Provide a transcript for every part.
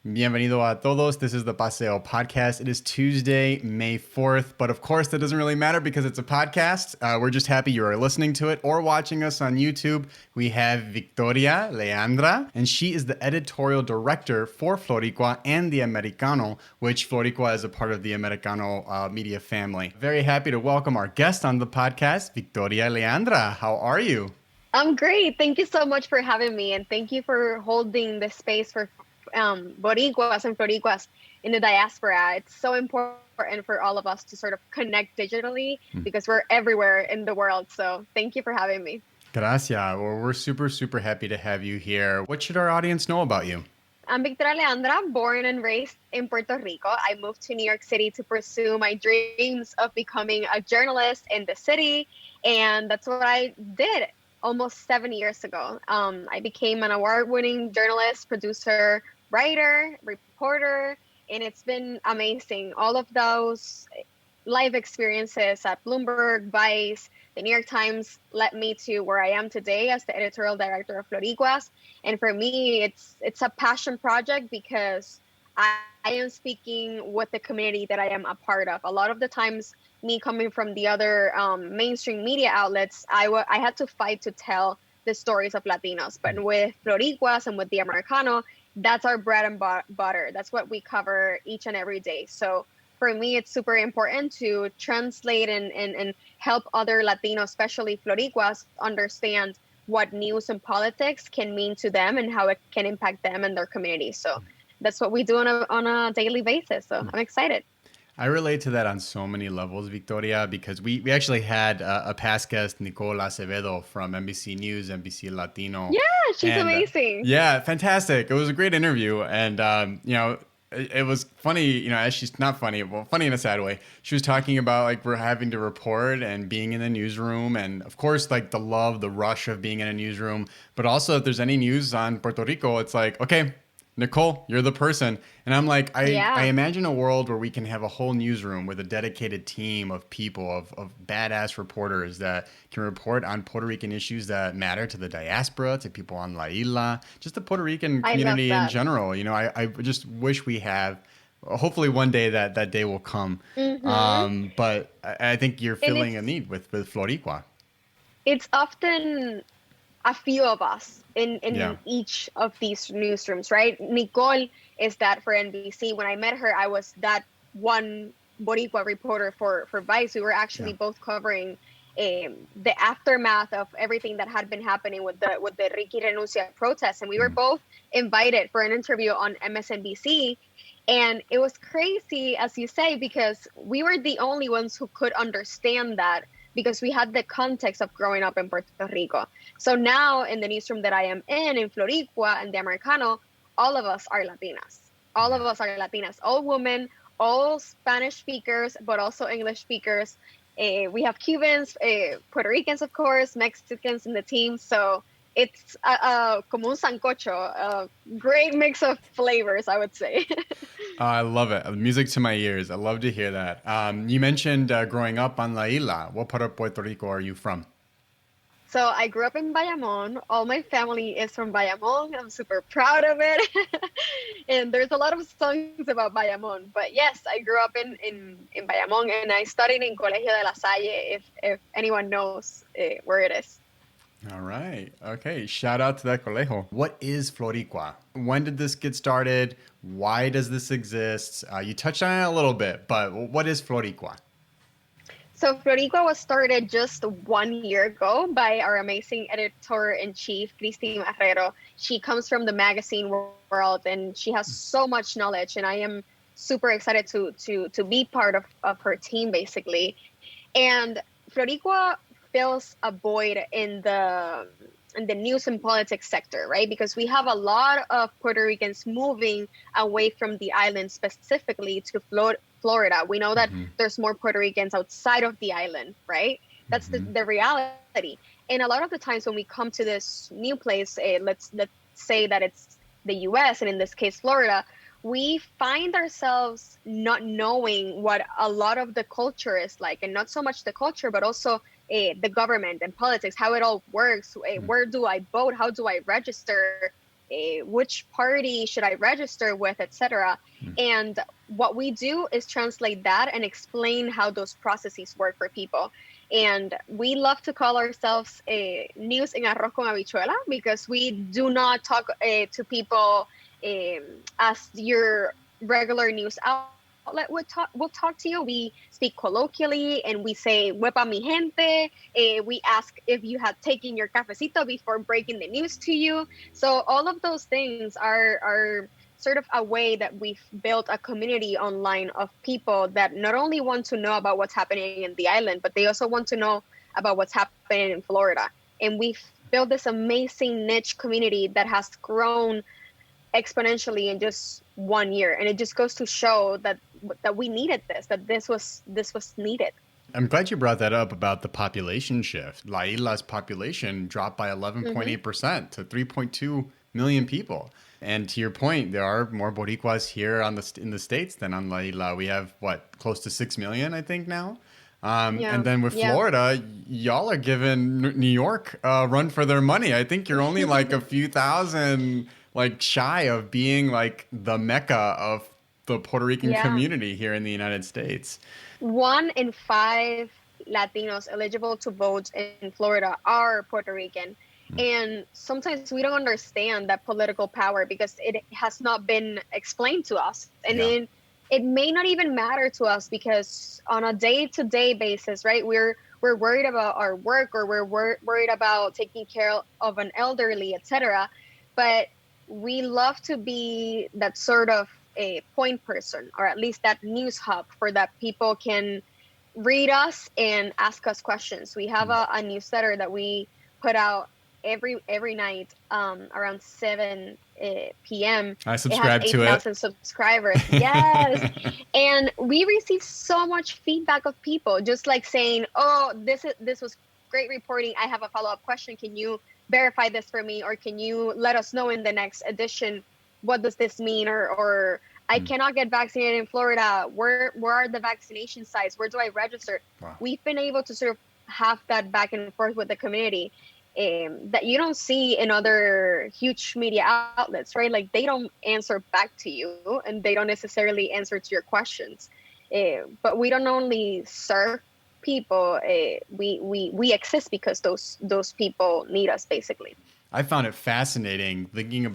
Bienvenido a todos. This is the Paseo podcast. It is Tuesday, May 4th, but of course that doesn't really matter because it's a podcast. We're just happy you are listening to it or watching us on YouTube. We have Victoria Leandra, and she is the editorial director for Floriqua and the Americano, which Floriqua is a part of the Americano media family. Very happy to welcome our guest on the podcast, Victoria Leandra. How are you? I'm great. Thank you so much for having me, and thank you for holding the space for Boricuas and Floricuas in the diaspora. It's so important for all of us to sort of connect digitally because we're everywhere in the world. So thank you for having me. Gracias. Well, we're super happy to have you here. What should our audience know about you? I'm Victoria Leandra, born and raised in Puerto Rico. I moved to New York City to pursue my dreams of becoming a journalist in the city. And that's what I did almost 7 years ago. I became an award-winning journalist, producer, writer, reporter, and it's been amazing. All of those live experiences at Bloomberg, VICE, the New York Times led me to where I am today as the editorial director of Floricuas. And for me, it's a passion project because I am speaking with the community that I am a part of. A lot of the times, me coming from the other mainstream media outlets, I had to fight to tell the stories of Latinos. But with Floricuas and with the Americano, that's our bread and butter. That's what we cover each and every day. So for me, it's super important to translate and help other Latinos, especially Floricuas, understand what news and politics can mean to them and how it can impact them and their community. So that's what we do on a daily basis. So I'm excited. I relate to that on so many levels, Victoria, because we actually had a past guest, Nicole Acevedo from NBC News, NBC Latino. Yeah, she's amazing. Yeah, fantastic. It was a great interview. And, it was funny, as she's not funny, well, funny in a sad way. She was talking about like we're having to report and being in the newsroom. And of course, like the rush of being in a newsroom. But also if there's any news on Puerto Rico, it's like, okay, Nicole, you're the person. And I'm like, I imagine a world where we can have a whole newsroom with a dedicated team of people, of badass reporters that can report on Puerto Rican issues that matter to the diaspora, to people on La Isla, just the Puerto Rican community in general. I just wish we have, hopefully one day that day will come. But I think you're filling a need with Floriqua. It's often a few of us in each of these newsrooms, right? Nicole is that for NBC. When I met her, I was that one Boricua reporter for VICE. We were actually both covering the aftermath of everything that had been happening with the Ricky Renuncia protests. And we were both invited for an interview on MSNBC. And it was crazy, as you say, because we were the only ones who could understand that, because we had the context of growing up in Puerto Rico. So now in the newsroom that I am in Floriqua and the Americano, all of us are Latinas. All of us are Latinas, all women, all Spanish speakers, but also English speakers. We have Cubans, Puerto Ricans, of course, Mexicans in the team. So it's como un sancocho, a great mix of flavors, I would say. I love it. Music to my ears. I love to hear that. You mentioned growing up on La Isla. What part of Puerto Rico are you from? So I grew up in Bayamón. All my family is from Bayamón. I'm super proud of it. And there's a lot of songs about Bayamón. But yes, I grew up in Bayamón, and I studied in Colegio de la Salle, if anyone knows where it is. All right. Okay. Shout out to that colegio. What is Floriqua? When did this get started? Why does this exist? You touched on it a little bit, but what is Floriqua? So Floriqua was started just 1 year ago by our amazing editor-in-chief, Cristina Herrero. She comes from the magazine world, and she has so much knowledge, and I am super excited to be part of her team, basically. And Floriqua fills a void in the news and politics sector, right? Because we have a lot of Puerto Ricans moving away from the island, specifically to Florida. We know that there's more Puerto Ricans outside of the island, right? That's the reality. And a lot of the times when we come to this new place, let's say that it's the US, and in this case, Florida, we find ourselves not knowing what a lot of the culture is like, and not so much the culture, but also the government and politics, how it all works. Where do I vote? How do I register? which party should I register with, etc. And what we do is translate that and explain how those processes work for people. And we love to call ourselves news en arroz con habichuela, because we do not talk to people as your regular news outlet would talk. We'll talk to you. We speak colloquially, and we say "Huepa mi gente." We ask if you had taken your cafecito before breaking the news to you. So all of those things are sort of a way that we've built a community online of people that not only want to know about what's happening in the island, but they also want to know about what's happening in Florida. And we've built this amazing niche community that has grown exponentially in just 1 year. And it just goes to show that we needed this, that this was needed. I'm glad you brought that up about the population shift. La Isla's population dropped by 11.8% to 3.2 million people. And to your point, there are more Boricuas here in the States than on La Isla. We have, close to 6 million, I think, now. And then with Florida, y'all are giving New York a run for their money. I think you're only like a few thousand shy of being like the mecca of the Puerto Rican community here in the United States. 1 in 5 Latinos eligible to vote in Florida are Puerto Rican. And sometimes we don't understand that political power because it has not been explained to us. And it may not even matter to us because on a day-to-day basis, right, we're worried about our work, or we're worried about taking care of an elderly, etc. But we love to be that sort of a point person, or at least that news hub for that people can read us and ask us questions. We have a newsletter that we put out every night around 7 p.m. I subscribe to it. 8,000 subscribers. Yes. And we receive so much feedback of people just like saying, oh, this was great reporting. I have a follow-up question. Can you verify this for me? Or can you let us know in the next edition, what does this mean? Or I cannot get vaccinated in Florida. Where are the vaccination sites? Where do I register? Wow. We've been able to sort of have that back and forth with the community. That you don't see in other huge media outlets, right? Like they don't answer back to you, and they don't necessarily answer to your questions. But we don't only serve people; we exist because those people need us, basically. I found it fascinating looking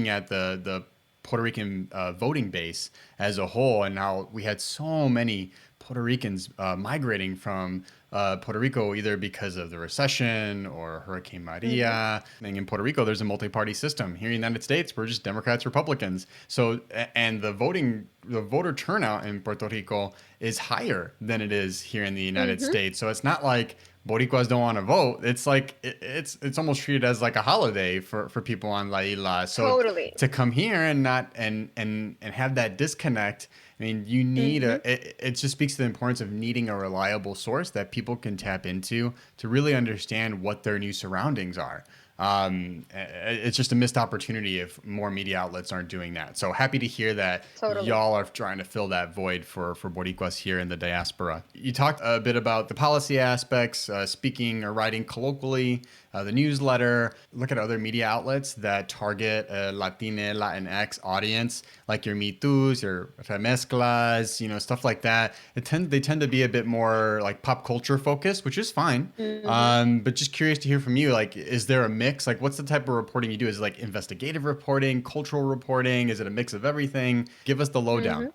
at the Puerto Rican voting base as a whole, and how we had so many Puerto Ricans migrating from Puerto Rico, either because of the recession or Hurricane Maria. And in Puerto Rico, there's a multi-party system. Here in the United States, we're just Democrats, Republicans. So, and the voter turnout in Puerto Rico is higher than it is here in the United States. So it's not like Boricuas don't want to vote. It's like it's almost treated as like a holiday for people on La Isla. So totally. To come here and not and have that disconnect, I mean, you need it just speaks to the importance of needing a reliable source that people can tap into to really understand what their new surroundings are. It's just a missed opportunity if more media outlets aren't doing that. So happy to hear that y'all are trying to fill that void for Boricuas here in the diaspora. You talked a bit about the policy aspects, speaking or writing colloquially, the newsletter. Look at other media outlets that target a Latina, Latinx audience, like your Me Too's, your Remezclas, stuff like that. They tend to be a bit more like pop culture focused, which is fine. But just curious to hear from you, like, is there a mix? Like, what's the type of reporting you do? Is it like investigative reporting, cultural reporting? Is it a mix of everything? Give us the lowdown.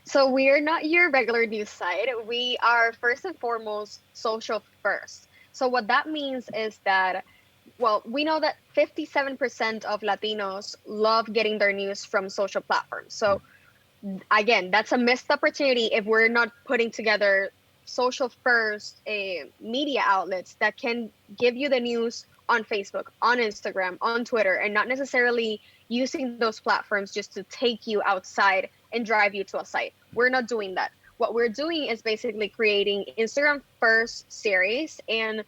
So we're not your regular news site. We are first and foremost social first. So what that means is that, well, we know that 57% of Latinos love getting their news from social platforms. So again, that's a missed opportunity if we're not putting together social first media outlets that can give you the news on Facebook, on Instagram, on Twitter, and not necessarily using those platforms just to take you outside and drive you to a site. We're not doing that. What we're doing is basically creating Instagram first series and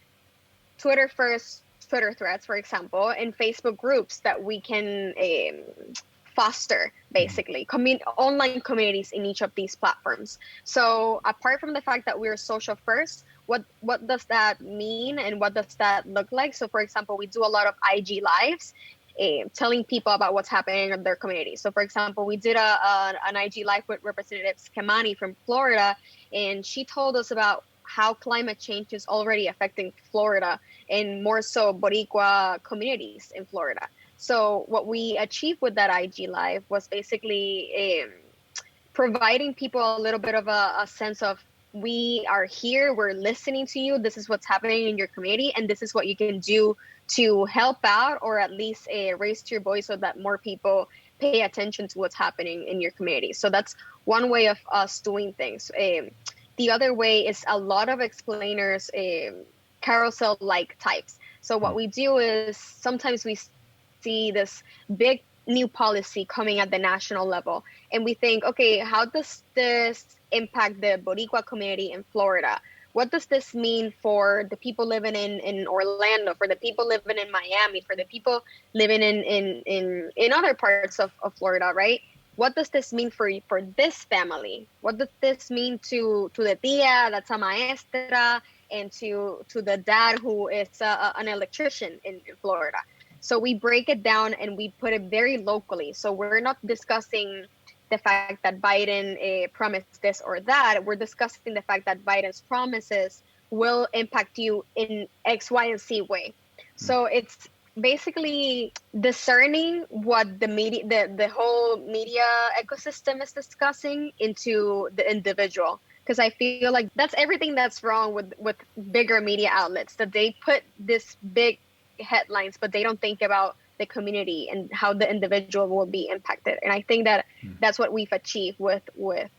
Twitter first Twitter threads, for example, and Facebook groups that we can foster, basically, online communities in each of these platforms. So apart from the fact that we're social first, what does that mean and what does that look like? So for example, we do a lot of IG lives, telling people about what's happening in their community. So, for example, we did an IG Live with Representative Skemani from Florida, and she told us about how climate change is already affecting Florida and more so Boricua communities in Florida. So what we achieved with that IG Live was basically providing people a little bit of a sense of, we are here, we're listening to you, this is what's happening in your community, and this is what you can do to help out, or at least raise your voice so that more people pay attention to what's happening in your community. So that's one way of us doing things. The other way is a lot of explainers, carousel-like types. So what we do is sometimes we see this big new policy coming at the national level, and we think, okay, how does this impact the Boricua community in Florida? What does this mean for the people living in Orlando, for the people living in Miami, for the people living in other parts of Florida, right? What does this mean for this family? What does this mean to the tia that's a maestra, and to the dad who is an electrician in Florida? So we break it down and we put it very locally. So we're not discussing the fact that Biden promised this or that. We're discussing the fact that Biden's promises will impact you in X, Y, and Z way. So it's basically discerning what the media, the whole media ecosystem is discussing into the individual. Because I feel like that's everything that's wrong with bigger media outlets, that they put this big headlines, but they don't think about the community and how the individual will be impacted. And I think that that's what we've achieved with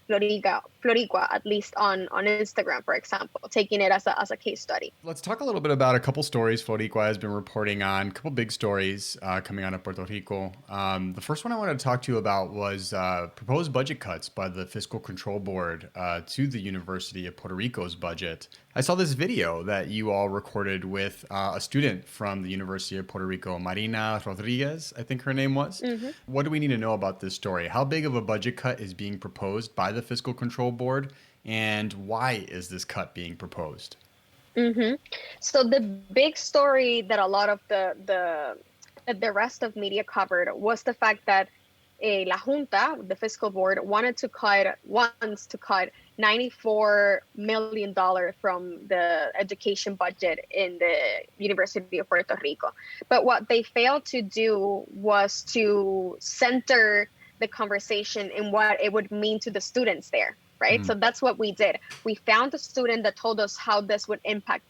Floriqua, at least on Instagram, for example, taking it as a case study. Let's talk a little bit about a couple stories Floriqua has been reporting on, a couple big stories coming out of Puerto Rico. The first one I wanted to talk to you about was proposed budget cuts by the Fiscal Control Board to the University of Puerto Rico's budget. I saw this video that you all recorded with a student from the University of Puerto Rico, Keishla Rodriguez, I think her name was. Mm-hmm. What do we need to know about this story? How big of a budget cut is being proposed by the Fiscal Control Board, and why is this cut being proposed? Mm-hmm. So the big story that a lot of the rest of media covered was the fact that La Junta, the fiscal board, wants to cut $94 million from the education budget in the University of Puerto Rico. But what they failed to do was to center the conversation in what it would mean to the students there, right? So that's what we did. We found a student that told us how this would impact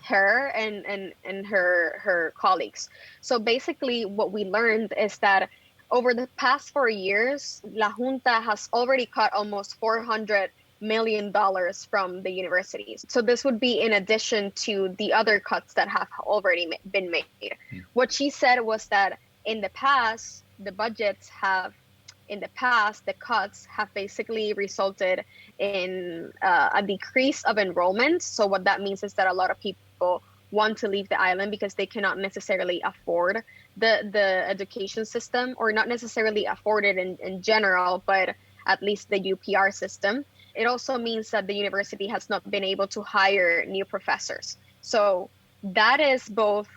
her and her colleagues. So basically what we learned is that over the past 4 years, La Junta has already cut almost $400 million from the universities. So this would be in addition to the other cuts that have already been made. What she said was that in the past, the cuts have basically resulted in a decrease of enrollment. So what that means is that a lot of people want to leave the island because they cannot necessarily afford the education system, or not necessarily afford it in general, but at least the UPR system. It also means that the university has not been able to hire new professors. So that is both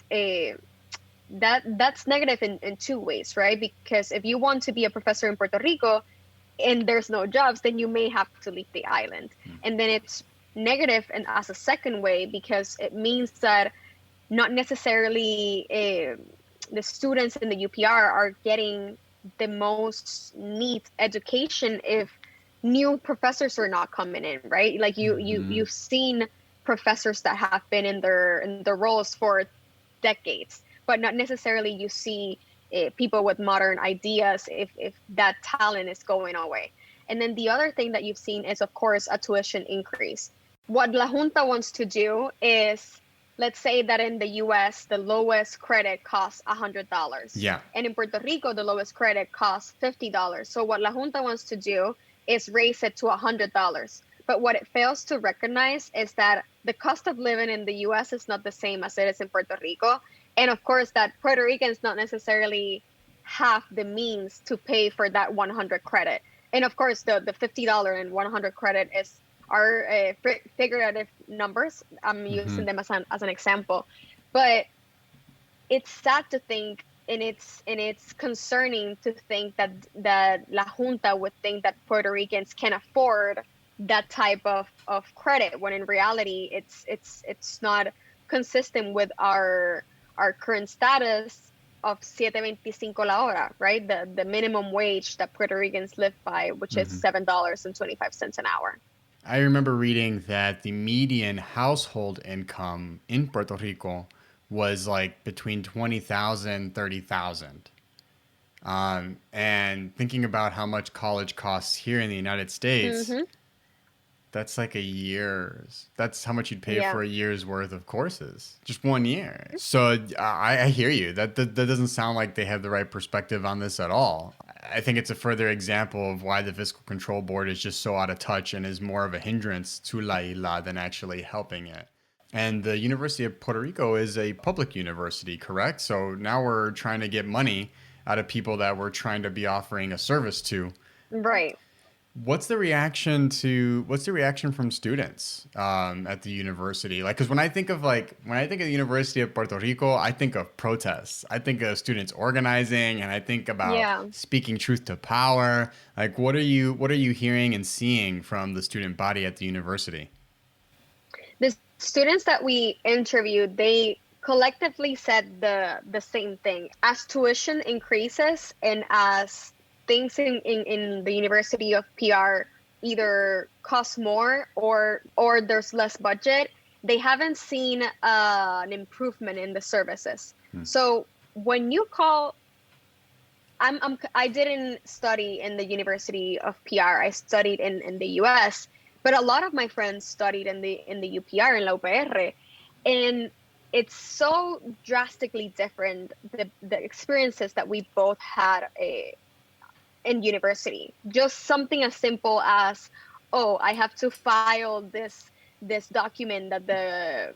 that's negative in two ways, right? Because if you want to be a professor in Puerto Rico and there's no jobs, then you may have to leave the island. And then it's negative and as a second way, because it means that not necessarily the students in the UPR are getting the most neat education if new professors are not coming in, right? Like you've seen professors that have been in their roles for decades, but not necessarily you see people with modern ideas if that talent is going away. And then the other thing that you've seen is, of course, a tuition increase. What La Junta wants to do is, let's say that in the US, the lowest credit costs $100. Yeah. And in Puerto Rico, the lowest credit costs $50. So what La Junta wants to do is raise it to $100. But what it fails to recognize is that the cost of living in the US is not the same as it is in Puerto Rico. And of course, that Puerto Ricans not necessarily have the means to pay for that 100 credit. And of course, the $50 and 100 credit are figurative numbers. I'm using them as an example. But it's sad to think it's concerning to think that La Junta would think that Puerto Ricans can afford that type of credit, when in reality it's not consistent with our current status of 7.25 la hora, right? The minimum wage that Puerto Ricans live by, which is $7.25 an hour. I remember reading that the median household income in Puerto Rico was like between 20,000, 30,000. And thinking about how much college costs here in the United States, that's like a year's. That's how much you'd pay for a year's worth of courses, just 1 year. So I hear you. That doesn't sound like they have the right perspective on this at all. I think it's a further example of why the Fiscal Control Board is just so out of touch and is more of a hindrance to La Isla than actually helping it. And the University of Puerto Rico is a public university, correct? So now we're trying to get money out of people that we're trying to be offering a service to. Right. What's the reaction from students at the university? Like, because when I think of the University of Puerto Rico, I think of protests. I think of students organizing, and I think about speaking truth to power. Like, what are you hearing and seeing from the student body at the university? The students that we interviewed, they collectively said the same thing. As tuition increases and as things in the University of PR either cost more or there's less budget, they haven't seen an improvement in the services. So when you call, I didn't study in the University of PR. I studied in the US, but a lot of my friends studied in the UPR, in La UPR, and it's so drastically different, the experiences that we both had in university. Just something as simple as, oh, I have to file this document that the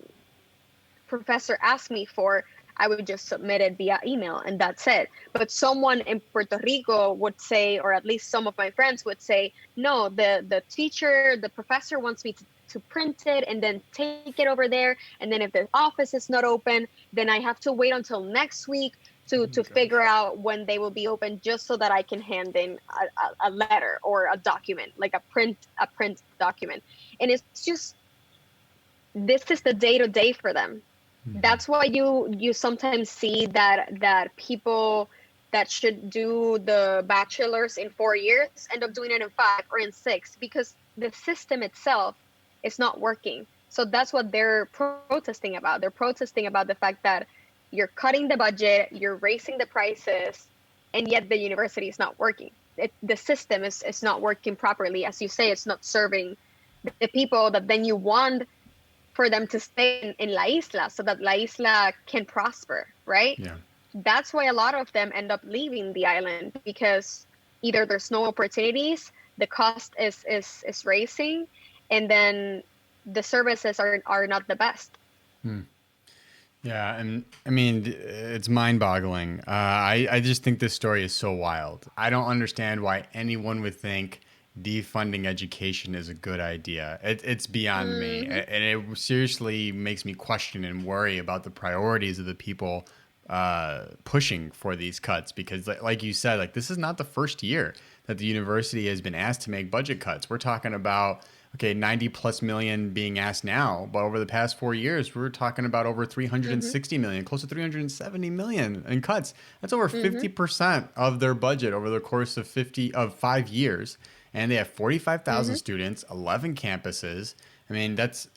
professor asked me for. I would just submit it via email and that's it. But someone in Puerto Rico would say, or at least some of my friends would say, no, the professor wants me to print it and then take it over there. And then if the office is not open, then I have to wait until next week to figure out when they will be open, just so that I can hand in a letter or a document, like a print document. And it's just, this is the day-to-day for them. That's why you sometimes see that people that should do the bachelor's in 4 years end up doing it in 5 or in 6, because the system itself is not working. So that's what they're protesting about. They're protesting about the fact that you're cutting the budget, you're raising the prices, and yet the university is not working. The system is not working properly. As you say, it's not serving the people that then you want for them to stay in La Isla, so that La Isla can prosper, right? Yeah. That's why a lot of them end up leaving the island, because either there's no opportunities, the cost is raising, and then the services are not the best. Yeah, and I mean, it's mind-boggling. I just think this story is so wild. I don't understand why anyone would think defunding education is a good idea. It's beyond me. And it seriously makes me question and worry about the priorities of the people pushing for these cuts. Because like you said, like, this is not the first year that the university has been asked to make budget cuts. We're talking about, okay, 90 plus million being asked now, but over the past 4 years, we were talking about over 360 million, close to 370 million in cuts. That's over 50% of their budget over the course of 5 years. And they have 45,000 students, 11 campuses. I mean, that's,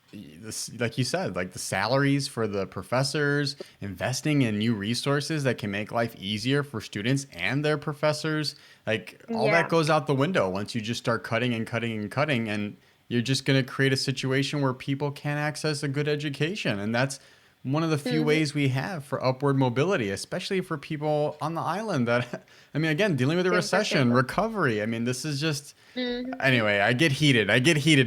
like you said, like the salaries for the professors, investing in new resources that can make life easier for students and their professors. Like, all that goes out the window once you just start cutting and cutting and cutting. And you're just going to create a situation where people can't access a good education. And that's one of the few ways we have for upward mobility, especially for people on the island that, I mean, again, dealing with a recession, recovery. I mean, this is just, anyway, I get heated,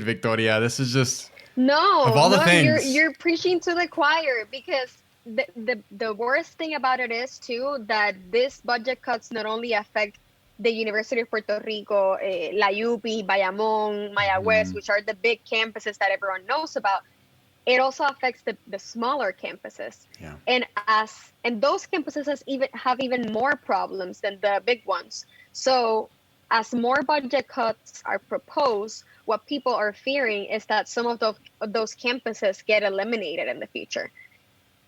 Victoria. This is just, of all the things. You're preaching to the choir, because the worst thing about it is too, that this budget cuts not only affect the University of Puerto Rico, La UPI, Bayamón, Mayagüez, which are the big campuses that everyone knows about, it also affects the smaller campuses. Yeah. And those campuses have even more problems than the big ones. So as more budget cuts are proposed, what people are fearing is that some of those campuses get eliminated in the future.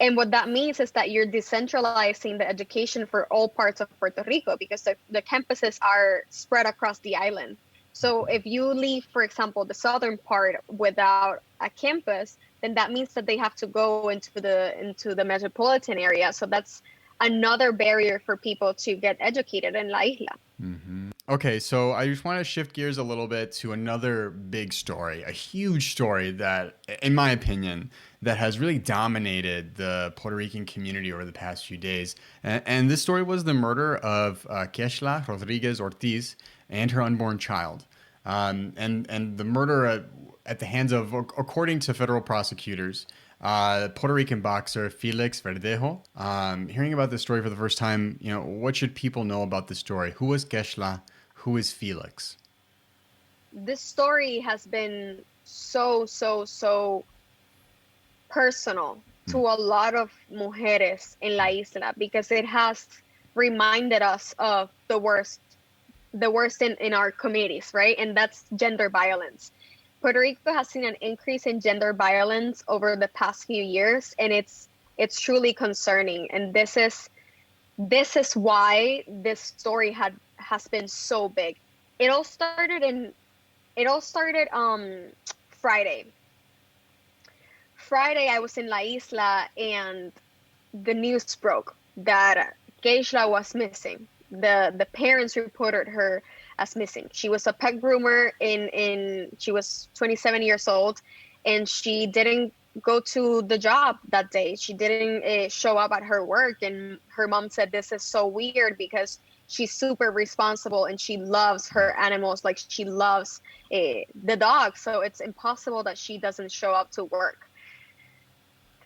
And what that means is that you're decentralizing the education for all parts of Puerto Rico, because the campuses are spread across the island. So if you leave, for example, the southern part without a campus, then that means that they have to go into the metropolitan area. So that's another barrier for people to get educated in La Isla. Mm-hmm. Okay, so I just want to shift gears a little bit to another big story, a huge story that, in my opinion, that has really dominated the Puerto Rican community over the past few days. And this story was the murder of Keishla Rodríguez Ortiz and her unborn child. And the murder at the hands of, according to federal prosecutors, Puerto Rican boxer Félix Verdejo. Hearing about this story for the first time, what should people know about this story? Who is Keishla? Who is Félix? This story has been so personal to a lot of mujeres in La Isla, because it has reminded us of the worst in our communities, right? And that's gender violence. Puerto Rico has seen an increase in gender violence over the past few years, and it's truly concerning. And this is why this story has been so big. It all started Friday. Friday, I was in La Isla, and the news broke that Keishla was missing. The parents reported her as missing. She was a pet groomer she was 27 years old, and she didn't go to the job that day. She didn't show up at her work, and her mom said this is so weird because she's super responsible and she loves her animals, like she loves the dog, so it's impossible that she doesn't show up to work.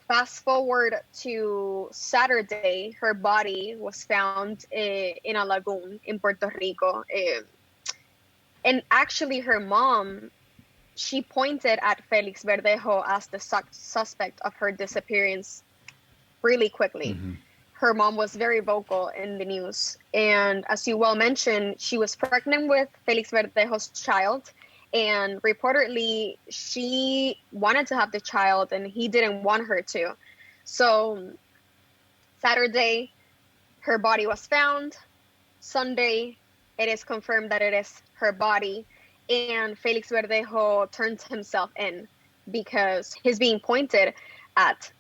Fast forward to Saturday, her body was found in a lagoon in Puerto Rico. And actually, her mom, she pointed at Félix Verdejo as the suspect of her disappearance really quickly. Mm-hmm. Her mom was very vocal in the news. And as you well mentioned, she was pregnant with Félix Verdejo's child. And reportedly, she wanted to have the child and he didn't want her to. So Saturday, her body was found. Sunday, it is confirmed that it is her body. And Félix Verdejo turns himself in because he's being pointed at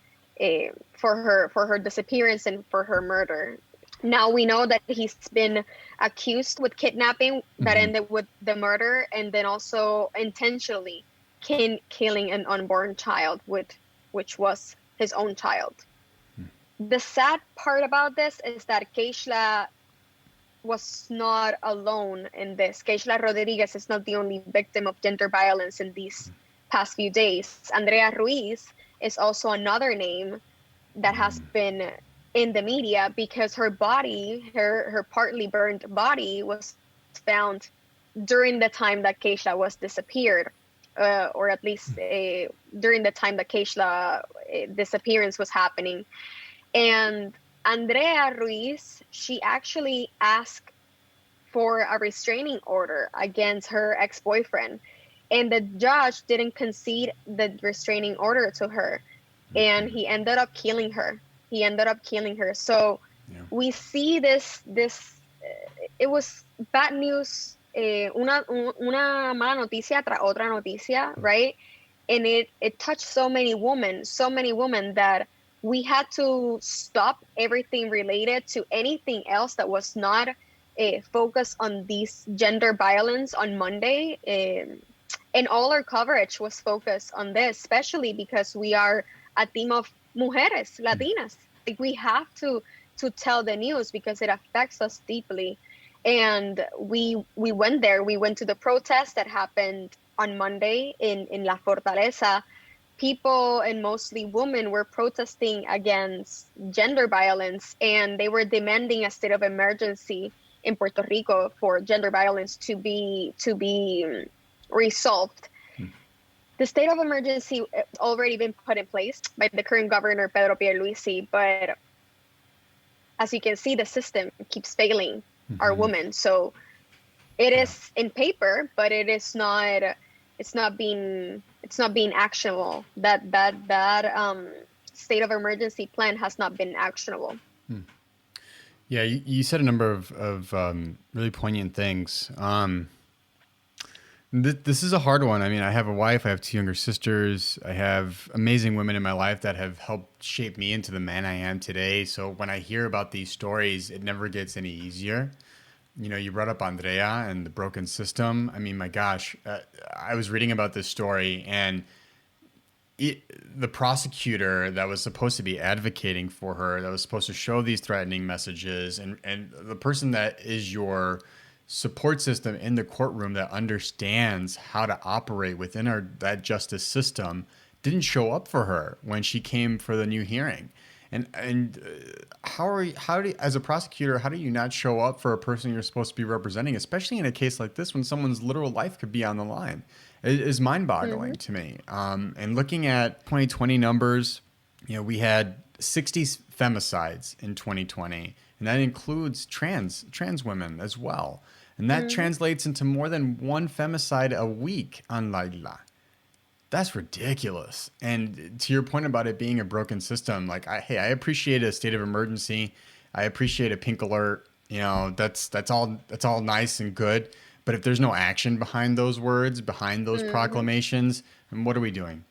for her disappearance and for her murder. Now we know that he's been accused with kidnapping that ended with the murder, and then also intentionally killing an unborn child, which was his own child. The sad part about this is that Keishla was not alone in this. Keishla Rodriguez is not the only victim of gender violence in these past few days. Andrea Ruiz is also another name that has been in the media because her body, her partly burned body, was found during the time that Keishla was disappeared, or at least during the time that Keishla disappearance was happening. And Andrea Ruiz, she actually asked for a restraining order against her ex-boyfriend, and the judge didn't concede the restraining order to her, and he ended up killing her. So we see this it was bad news, una mala noticia tras otra noticia, right? And it touched so many women that we had to stop everything related to anything else that was not focused on these gender violence on Monday. And all our coverage was focused on this, especially because we are a team of mujeres, Latinas. Like, we have to tell the news because it affects us deeply. And we went there. We went to the protest that happened on Monday in La Fortaleza. People, and mostly women, were protesting against gender violence, and they were demanding a state of emergency in Puerto Rico for gender violence to be resolved. The state of emergency already been put in place by the current governor, Pedro Pierluisi, but as you can see, the system keeps failing our women. So it is in paper, but it's not being actionable. That state of emergency plan has not been actionable. Yeah, you said a number of really poignant things. This is a hard one. I mean, I have a wife, I have two younger sisters, I have amazing women in my life that have helped shape me into the man I am today. So when I hear about these stories, it never gets any easier. You know, you brought up Andrea and the broken system. I mean, my gosh, I was reading about this story, and the prosecutor that was supposed to be advocating for her, that was supposed to show these threatening messages, and the person that is your support system in the courtroom that understands how to operate within that justice system didn't show up for her when she came for the new hearing. And how do you, as a prosecutor, how do you not show up for a person you're supposed to be representing, especially in a case like this when someone's literal life could be on the line? It is mind-boggling to me. And looking at 2020 numbers, you know, we had 60 femicides in 2020, and that includes trans women as well. And that translates into more than one femicide a week on La Isla. That's ridiculous. And to your point about it being a broken system, like, I appreciate a state of emergency. I appreciate a pink alert. You know, that's all nice and good. But if there's no action behind those words, behind those proclamations, then what are we doing?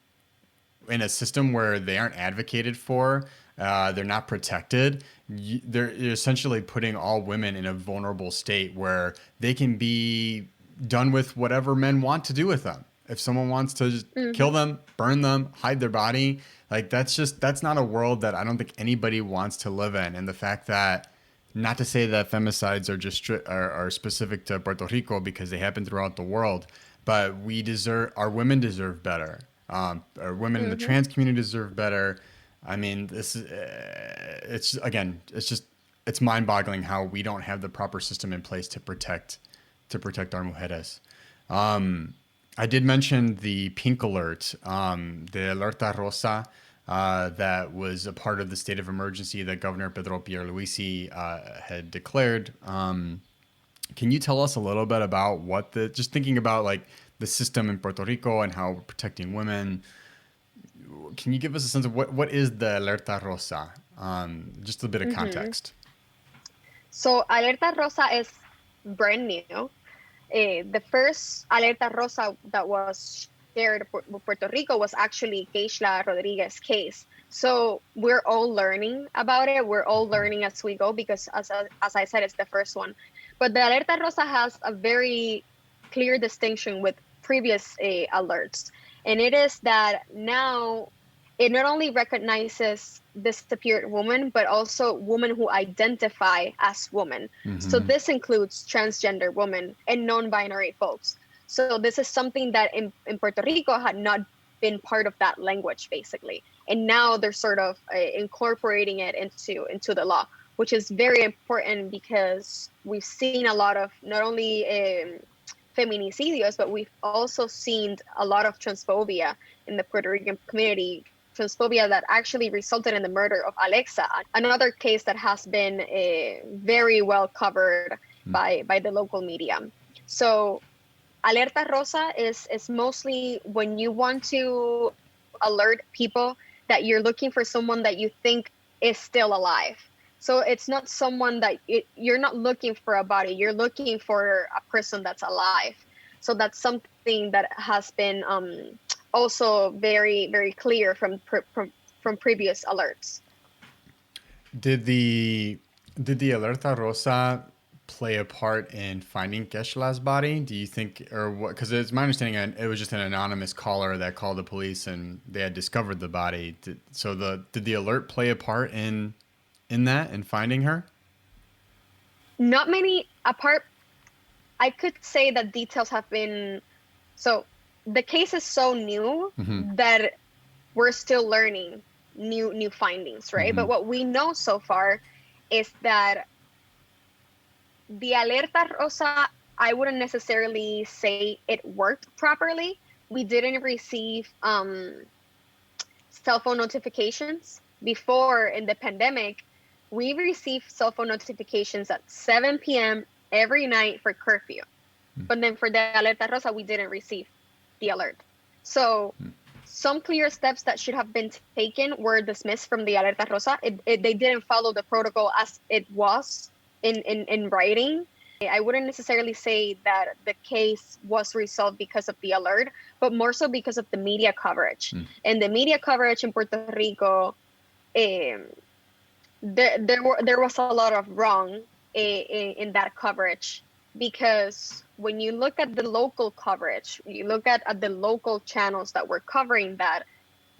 In a system where they aren't advocated for, they're not protected, they're essentially putting all women in a vulnerable state where they can be done with whatever men want to do with them. If someone wants to just kill them, burn them, hide their body, like that's not a world that I don't think anybody wants to live in. And the fact that, not to say that femicides are just are specific to Puerto Rico, because they happen throughout the world, but our women deserve better. Our women in the trans community deserve better. I mean, this is it's mind-boggling how we don't have the proper system in place to protect our mujeres. I did mention the pink alert, the Alerta Rosa, that was a part of the state of emergency that Governor Pedro Pierluisi had declared. Can you tell us a little bit about just thinking about like the system in Puerto Rico and how we're protecting women? Can you give us a sense of what is the Alerta Rosa? Just a bit of context. So Alerta Rosa is brand new. The first Alerta Rosa that was shared with Puerto Rico was actually Keishla Rodríguez case. So we're all learning about it. We're all learning as we go, because as I said, it's the first one. But the Alerta Rosa has a very clear distinction with previous alerts. And it is that now it not only recognizes disappeared women, but also women who identify as women. So this includes transgender women and non-binary folks. So this is something that in Puerto Rico had not been part of that language, basically. And now they're sort of incorporating it into the law, which is very important because we've seen a lot of not only feminicidios, but we've also seen a lot of transphobia in the Puerto Rican community, transphobia that actually resulted in the murder of Alexa, another case that has been very well covered by the local media. So Alerta Rosa is mostly when you want to alert people that you're looking for someone that you think is still alive. So it's not someone that you're not looking for a body, you're looking for a person that's alive. So that's something that has been also very, very clear from previous alerts. Did the Alerta Rosa play a part in finding Keishla's body? Do you think, or what? Because it's my understanding it was just an anonymous caller that called the police and they had discovered the body. Did the alert play a part in that, in finding her? Not many apart. I could say that details have been, so the case is so new that we're still learning new findings, right? But what we know so far is that the Alerta Rosa, I wouldn't necessarily say it worked properly, we didn't receive cell phone notifications. Before, in the pandemic, we received cell phone notifications at 7 p.m. every night for curfew. But then for the Alerta Rosa, we didn't receive the alert. So some clear steps that should have been taken were dismissed from the Alerta Rosa. They didn't follow the protocol as it was in writing. I wouldn't necessarily say that the case was resolved because of the alert, but more so because of the media coverage. And the media coverage in Puerto Rico, there was a lot of wrong in that coverage, because when you look at the local coverage, you look at the local channels that were covering that,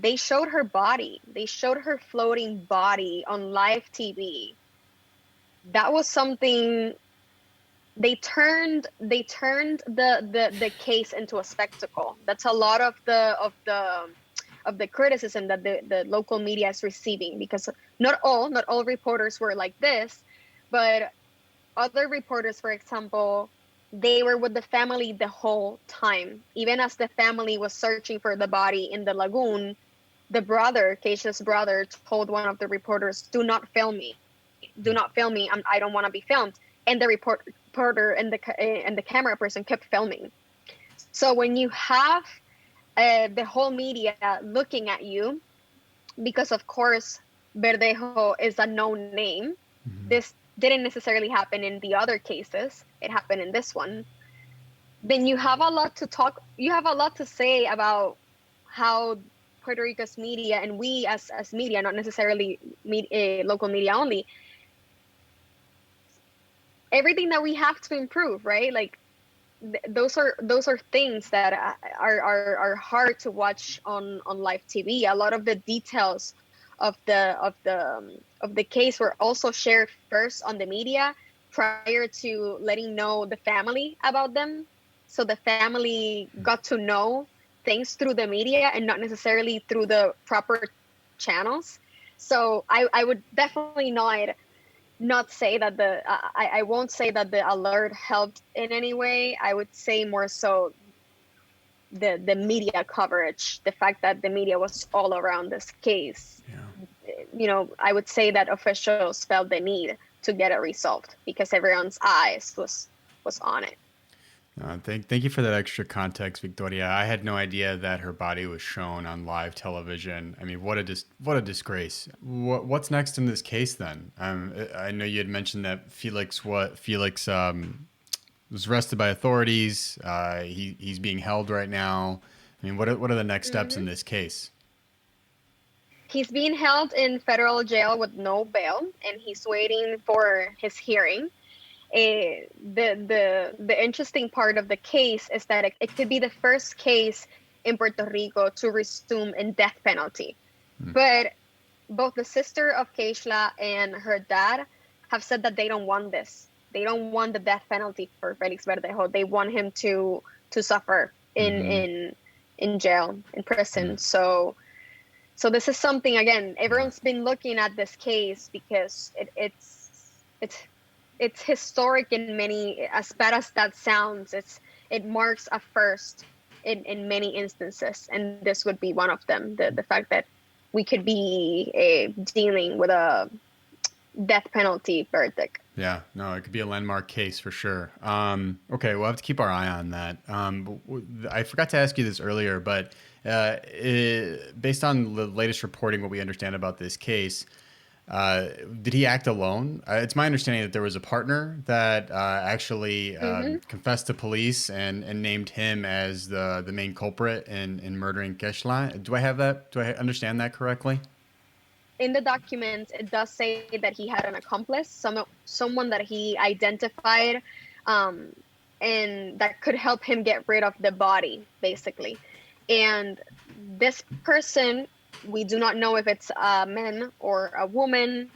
they showed her body. They showed her floating body on live TV. That was something. They turned the case into a spectacle. That's a lot of the criticism that the local media is receiving, because not all reporters were like this, but other reporters, for example, they were with the family the whole time. Even as the family was searching for the body in the lagoon, the brother, Keisha's brother, told one of the reporters, "Do not film me. Do not film me. I don't want to be filmed." And the reporter and the camera person kept filming. So when you have the whole media looking at you, because of course Verdejo is a known name, this didn't necessarily happen in the other cases. It happened in this one. Then you have a lot to talk. You have a lot to say about how Puerto Rico's media, and we as media, not necessarily local media only, everything that we have to improve, right? Like those are things that are hard to watch on live TV. A lot of the details of the case were also shared first on the media prior to letting know the family about them. So the family got to know things through the media and not necessarily through the proper channels. So I would definitely not say that I won't say that the alert helped in any way. I would say more so the media coverage, the fact that the media was all around this case. I would say that officials felt the need to get it resolved because everyone's eyes was on it. Thank you for that extra context, Victoria. I had no idea that her body was shown on live television. I mean, what a disgrace. What's next in this case then? I know you had mentioned that Felix was arrested by authorities. He's being held right now. I mean, what are the next steps in this case? He's being held in federal jail with no bail, and he's waiting for his hearing. The interesting part of the case is that it could be the first case in Puerto Rico to resume in death penalty. But both the sister of Keishla and her dad have said that they don't want this. They don't want the death penalty for Félix Verdejo. They want him to suffer in jail, in prison. So this is something, again, everyone's been looking at this case because it's historic in many, as bad as that sounds. It marks a first in many instances, and this would be one of them. The fact that we could be dealing with a death penalty verdict. Yeah, no, it could be a landmark case for sure. Okay, we'll have to keep our eye on that. I forgot to ask you this earlier, but based on the latest reporting, what we understand about this case, did he act alone? It's my understanding that there was a partner that actually confessed to police and named him as the main culprit in murdering Keishla. Do I have that? Do I understand that correctly? In the documents, it does say that he had an accomplice, someone that he identified, and that could help him get rid of the body, basically. And this person, we do not know if it's a man or a woman.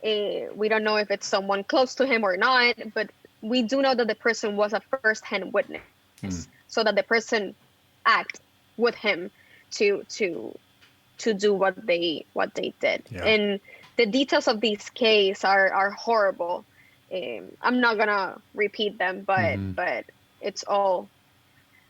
We don't know if it's someone close to him or not, but we do know that the person was a first-hand witness, so that the person acted with him to do what they did. Yeah. And the details of this case are horrible. I'm not gonna repeat them, but it's all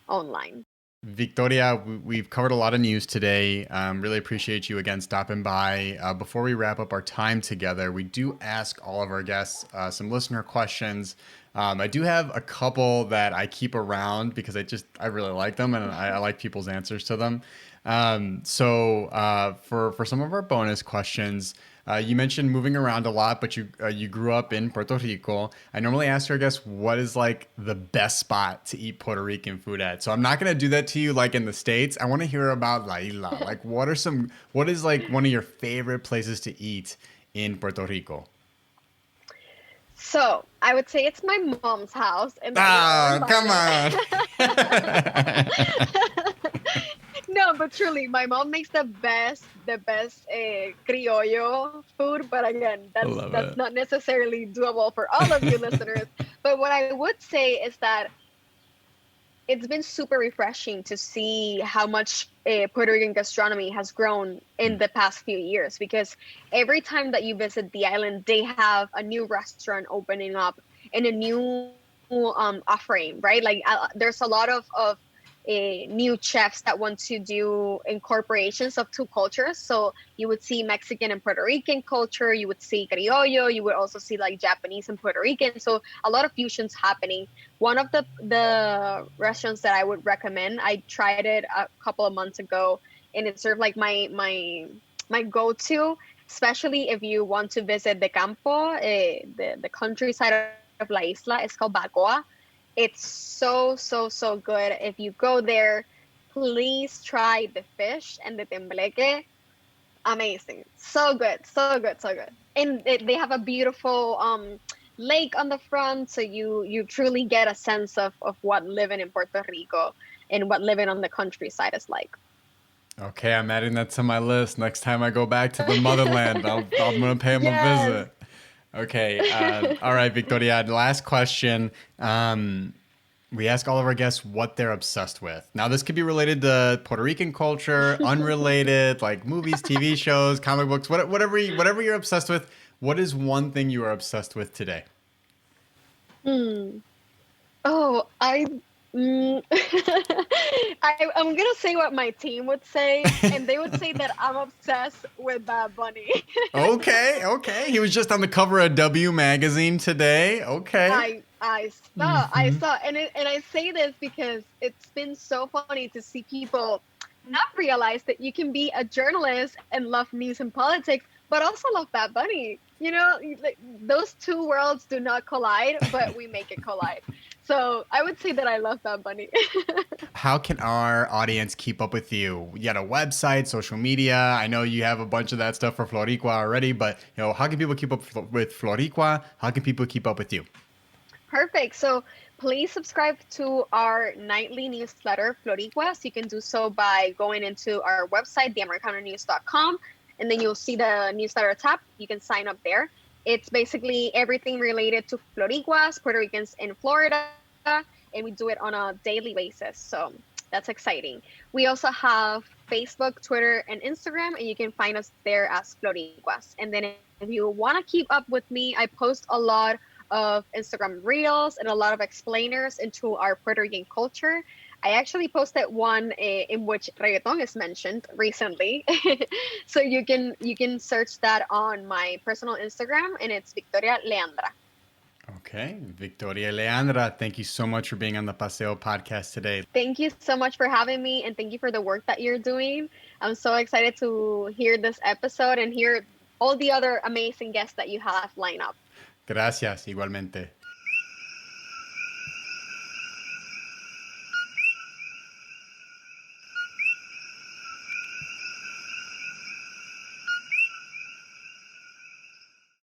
online. Victoria, we've covered a lot of news today. Really appreciate you again stopping by. Before we wrap up our time together, we do ask all of our guests some listener questions. I do have a couple that I keep around because I really like them and I like people's answers to them. For some of our bonus questions, you mentioned moving around a lot, but you grew up in Puerto Rico. I normally ask our guests what is like the best spot to eat Puerto Rican food at. So I'm not gonna do that to you like in the States. I want to hear about La Isla. Like, what is like one of your favorite places to eat in Puerto Rico? So I would say it's my mom's house. And Come on. No, but truly, my mom makes the best criollo food. But again, that's not necessarily doable for all of you listeners. But what I would say is that it's been super refreshing to see how much Puerto Rican gastronomy has grown in the past few years, because every time that you visit the island, they have a new restaurant opening up and a new offering, right? Like there's a lot of new chefs that want to do incorporations of two cultures. So you would see Mexican and Puerto Rican culture, you would see criollo, you would also see like Japanese and Puerto Rican. So a lot of fusions happening. One of the restaurants that I would recommend, I tried it a couple of months ago, and it's sort of like my go-to, especially if you want to visit the campo, the countryside of La Isla. It's called Bacoa. It's so good. If you go there, please try the fish and the tembleque. Amazing. So good. And they have a beautiful lake on the front, so you truly get a sense of what living in Puerto Rico and what living on the countryside is like. Okay, I'm adding that to my list. Next time I go back to the motherland, I'm going to pay them a visit. Okay. All right, Victoria, the last question. We ask all of our guests what they're obsessed with. Now, this could be related to Puerto Rican culture, unrelated, like movies, TV shows, comic books, whatever you're obsessed with. What is one thing you are obsessed with today? Oh, I'm gonna say what my team would say, and they would say that I'm obsessed with Bad Bunny. Okay. He was just on the cover of W Magazine today. Okay. I saw, and I say this because it's been so funny to see people not realize that you can be a journalist and love news and politics, but also love Bad Bunny. You know, like, those two worlds do not collide, but we make it collide. So I would say that I love Bad Bunny. How can our audience keep up with you? You got a website, social media. I know you have a bunch of that stuff for Floriqua already, but how can people keep up with Floriqua? How can people keep up with you? Perfect. So please subscribe to our nightly newsletter, Floricuas. You can do so by going into our website, theamericanonews.com, and then you'll see the newsletter tab. You can sign up there. It's basically everything related to Floricuas, Puerto Ricans in Florida, and we do it on a daily basis. So that's exciting. We also have Facebook, Twitter, and Instagram, and you can find us there as Floricuas. And then if you want to keep up with me, I post a lot of Instagram reels and a lot of explainers into our Puerto Rican culture. I actually posted one in which reggaeton is mentioned recently. So you can search that on my personal Instagram, and it's Victoria Leandra. Okay, Victoria Leandra, thank you so much for being on the Paseo podcast today. Thank you so much for having me, and thank you for the work that you're doing. I'm so excited to hear this episode and hear all the other amazing guests that you have lined up. Gracias, igualmente.